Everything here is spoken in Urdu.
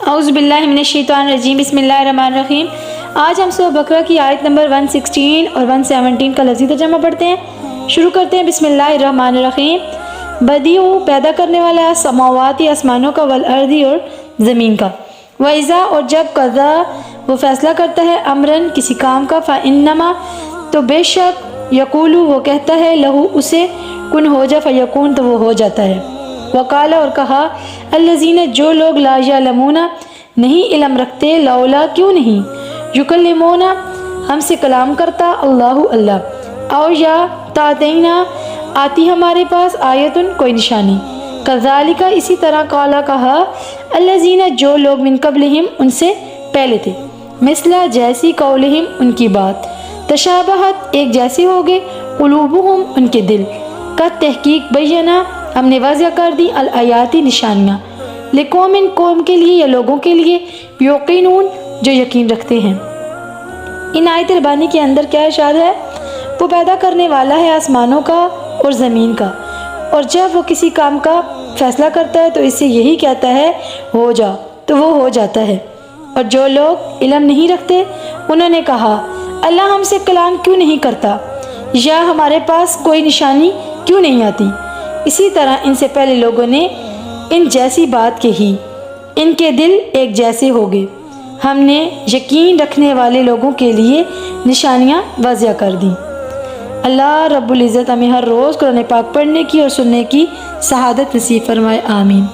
اعوذ باللہ من الشیطان الرجیم، بسم اللہ الرحمن الرحیم۔ آج ہم سورہ بقرہ کی آیت نمبر 116 اور 117 کا لفظی ترجمہ پڑھتے ہیں۔ شروع کرتے ہیں بسم اللہ الرحمن الرحیم۔ بدیع پیدا کرنے والا، سماواتی آسمانوں کا، والارض اور زمین کا، وَإِذَا اور جب قضا وہ فیصلہ کرتا ہے، امرن کسی کام کا، فَإِنَّمَا تو بے شک، یقول وہ کہتا ہے، لہو اسے، کن ہو جا، فیکون تو وہ ہو جاتا ہے۔ وقال اور کہا، الذین جو لوگ، لا یعلمون نہیں علم رکھتے، لولا کیوں نہیں، یکلمونا ہم سے کلام کرتا، اللہ، او یا تاتینا آتی ہمارے پاس، آیتن کوئی نشانی، کذالک اسی طرح، قالا کہا، الذین جو لوگ، من قبلہم ان سے پہلے تھے، مثلا جیسی، قولہم ان کی بات، تشابہت ایک جیسے ہو گئے، قلوبہم ان کے دل، کا تحقیق بینا ہم نے واضح کر دی، الآیاتی نشانیاں، لقوم قوم کے لیے یا لوگوں کے لیے، یوقنون جو یقین رکھتے ہیں۔ ان آیت ربانی کے اندر کیا ارشاد ہے؟ وہ پیدا کرنے والا ہے آسمانوں کا اور زمین کا، اور جب وہ کسی کام کا فیصلہ کرتا ہے تو اس سے یہی کہتا ہے ہو جا، تو وہ ہو جاتا ہے۔ اور جو لوگ علم نہیں رکھتے انہوں نے کہا، اللہ ہم سے کلام کیوں نہیں کرتا، یا ہمارے پاس کوئی نشانی کیوں نہیں آتی۔ اسی طرح ان سے پہلے لوگوں نے ان جیسی بات کہی، ان کے دل ایک جیسے ہو گئے، ہم نے یقین رکھنے والے لوگوں کے لیے نشانیاں واضح کر دیں۔ اللہ رب العزت ہمیں ہر روز قرآن پاک پڑھنے کی اور سننے کی سعادت نصیب فرمائے، آمین۔